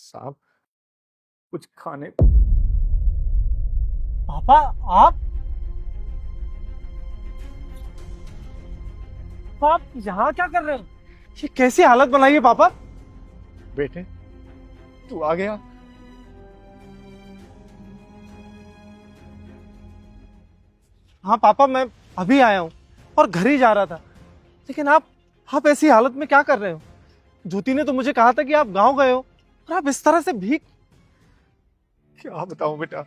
साहब कुछ खाने। पापा आप यहाँ क्या कर रहे हो? ये कैसी हालत बनाई है पापा? बेटे तू आ गया। हाँ पापा, मैं अभी आया हूँ और घर ही जा रहा था। लेकिन आप ऐसी हालत में क्या कर रहे हो? ज्योति ने तो मुझे कहा था कि आप गांव गए हो और आप इस तरह से भीख। क्या बताऊं बेटा,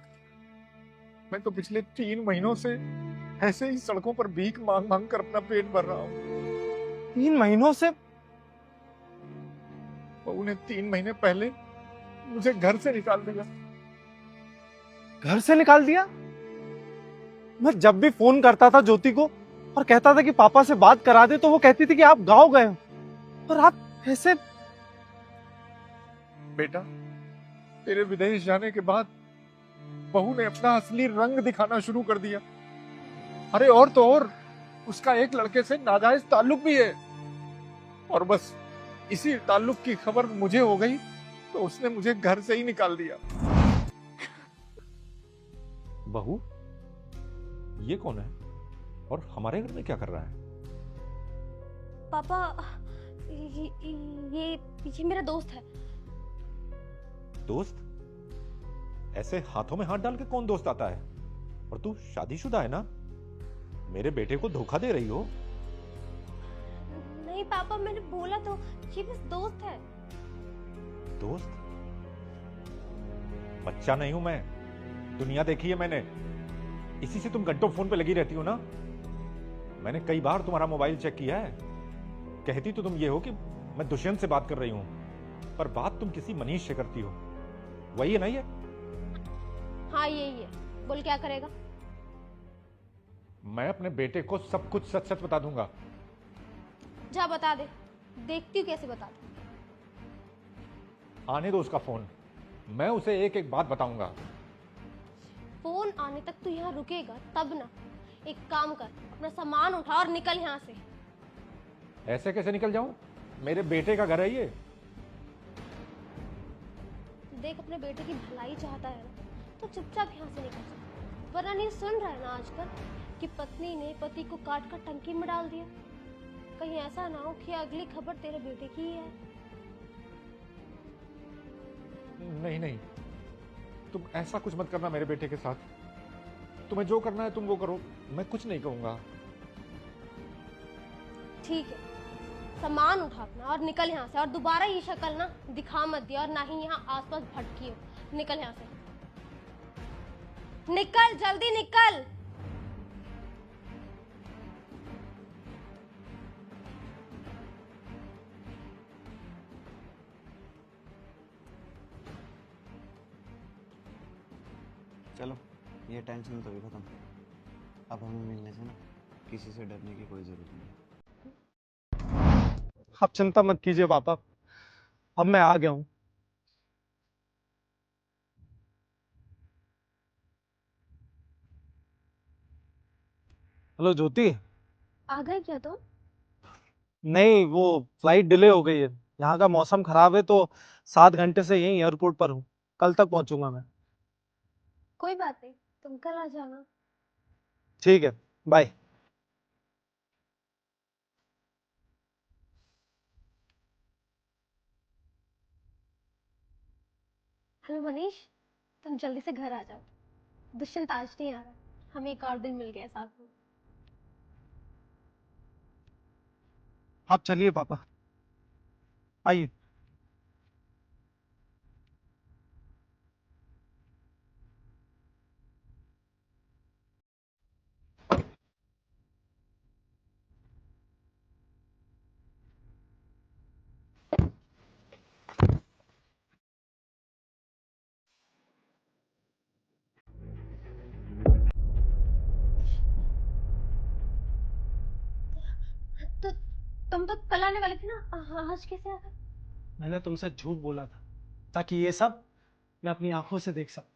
मैं तो पिछले 3 महीनों से ऐसे ही सड़कों पर भीख मांग मांग कर अपना पेट भर रहा हूँ। 3 महीनों से? बहू ने 3 महीने पहले मुझे घर से निकाल दिया। घर से निकाल दिया? मैं जब भी फोन करता था ज्योति को और कहता था कि पापा से बात करा दे, तो वो कहती थी कि आप गांव गए हो। और आप ऐसे। बेटा तेरे विदेश जाने के बाद बहू ने अपना असली रंग दिखाना शुरू कर दिया। अरे और तो और उसका एक लड़के से नाजायज ताल्लुक भी है। और बस इसी ताल्लुक की खबर मुझे हो गई तो उसने मुझे घर से ही निकाल दिया। बहू, ये कौन है और हमारे घर में क्या कर रहा है? पापा, ये मेरा दोस्त है। दोस्त? ऐसे हाथों में हाथ डाल के कौन दोस्त आता है? और तू शादीशुदा है ना? मेरे बेटे को धोखा दे रही हो? नहीं पापा, मैंने बोला तो, ये बस दोस्त है। दोस्त? बच्चा नहीं हूं मैं, दुनिया देखी है मैंने। इसी से तुम घंटों फोन पे लगी रहती हो ना? मैंने कई बार तुम्हारा मोबाइल चेक किया है। कहती तो तुम ये हो कि मैं दुष्यंत से बात कर रही हूं, पर बात तुम किसी मनीष से करती हो। वही है ना ये? हाँ यही है। बोल क्या करेगा? मैं अपने बेटे को सब कुछ सच सच बता दूंगा। जा बता दे, देखती हूँ कैसे बता दे। आने दो उसका फोन, मैं उसे एक एक बात बताऊंगा। फोन आने तक तू यहाँ रुकेगा तब ना। एक काम कर, अपना सामान उठा और निकल यहाँ से। ऐसे कैसे निकल जाऊं? मेरे बेटे का घर है ये। देख, अपने बेटे की भलाई चाहता है ना, तो चुपचाप यहाँ से निकल जा। वरना नहीं सुन रहा है ना आजकल कि पत्नी ने पति को काट कर टंकी में डाल दिया। कहीं ऐसा ना हो कि अगली खबर तेरे बेटे की ही है। नहीं नहीं, तुम ऐसा कुछ मत करना मेरे बेटे के साथ। तुम्हें जो करना है तुम वो करो, मैं कुछ नहीं कहूंगा। ठीक है, सामान उठा अपना और निकल यहाँ से। और दोबारा ये शक्ल ना दिखा मत दिया, और ना ही यहाँ आसपास भटकी हो। निकल यहाँ से, निकल, जल्दी निकल। चलो, ये टेंशन तो भी खत्म। अब हमें मिलने से ना किसी से डरने की कोई जरूरत नहीं। आप चिंता मत कीजिए पापा, अब मैं आ गया हूँ। हेलो ज्योति। आ गए क्या तुम? नहीं, वो फ्लाइट डिले हो गई है। यहाँ का मौसम खराब है, तो 7 घंटे से यहीं एयरपोर्ट पर हूँ। कल तक पहुंचूंगा मैं। कोई बात नहीं, तुम कल आ जाना। ठीक है, बाय। हेलो मनीष, तुम जल्दी से घर आ जाओ। दुष्यंत आज नहीं आ रहा, हमें एक और दिन मिल गया साथ में। आप चलिए पापा, आइए। तो तुम तो कल आने वाले थे ना, आज कैसे आ गए? मैंने तुमसे झूठ बोला था ताकि ये सब मैं अपनी आंखों से देख सकूं।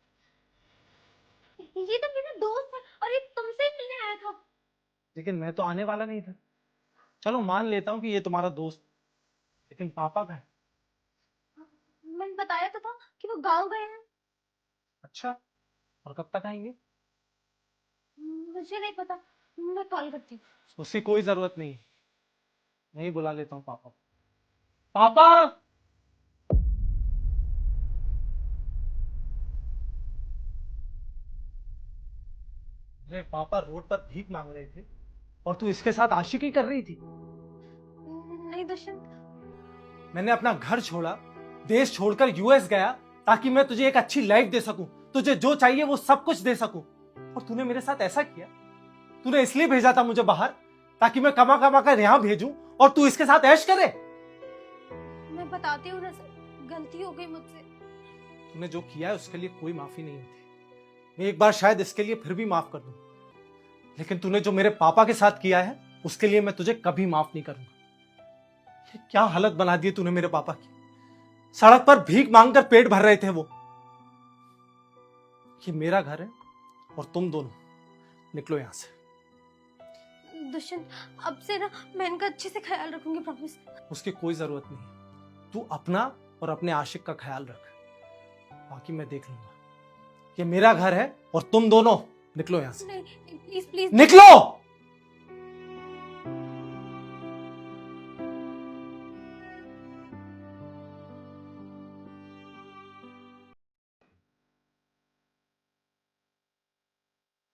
ये तो मेरा दोस्त है और ये तुमसे ही मिलने आया था। लेकिन मैं तो आने वाला नहीं था। चलो मान लेता हूँ कि ये तुम्हारा दोस्त, लेकिन पापा का है। बताया तो था कि वो गांव गए हैं। अच्छा, और कब तक आएंगे? मुझे नहीं पता, मैं कॉल करती हूँ। उसकी कोई जरूरत नहीं है, मैं ही बुला लेता हूँ पापा। पापा! अरे पापा रोड पर भीख मांग रहे थे और तू इसके साथ आशिकी कर रही थी। नहीं दुष्यंत, मैंने अपना घर छोड़ा, देश छोड़कर यूएस गया ताकि मैं तुझे एक अच्छी लाइफ दे सकूं, तुझे जो चाहिए वो सब कुछ दे सकूं। और तूने मेरे साथ ऐसा किया। तूने इसलिए भेजा था मुझे बाहर ताकि मैं कमा कमा कर यहां भेजूं और तू इसके साथ ऐश करे। मैं बताती हूँ ना सर, गलती हो गई मुझसे। तूने जो किया है उसके लिए कोई माफी नहीं होती। मैं एक बार शायद इसके लिए फिर भी माफ कर दूं, लेकिन तूने जो मेरे पापा के साथ किया है उसके लिए मैं तुझे कभी माफ नहीं करूंगा। ये क्या हालत बना दी तूने मेरे पापा की। सड़क पर भीख मांगकर पेट भर रहे थे वो। ये मेरा घर है और तुम दोनों निकलो यहां से। दुष्यंत, अब से ना मैं इनका अच्छे से ख्याल रखूंगी, प्रॉमिस। उसकी कोई जरूरत नहीं है। तू अपना और अपने आशिक का ख्याल रख, बाकी मैं देख लूंगा। ये मेरा घर है और तुम दोनों निकलो यहां से। नहीं, प्लीज प्लीज निकलो!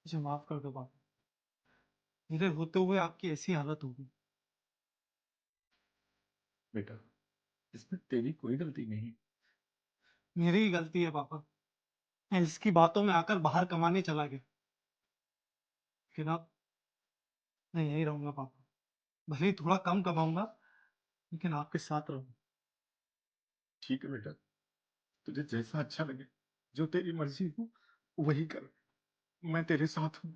मुझे माफ कर दो पापा, मेरे होते हुए आपकी ऐसी हालत होगी। बेटा, इसमें तेरी कोई गलती नहीं। मेरी ही गलती है पापा, मैं इसकी बातों में आकर बाहर कमाने चला गया। फिर अब मैं यहीं रहूंगा पापा, भले ही थोड़ा कम कमाऊंगा लेकिन आपके साथ रहूंगा। ठीक है बेटा, तुझे जैसा अच्छा लगे, जो तेरी मर्जी हो वही कर। मैं तेरे साथ हूँ।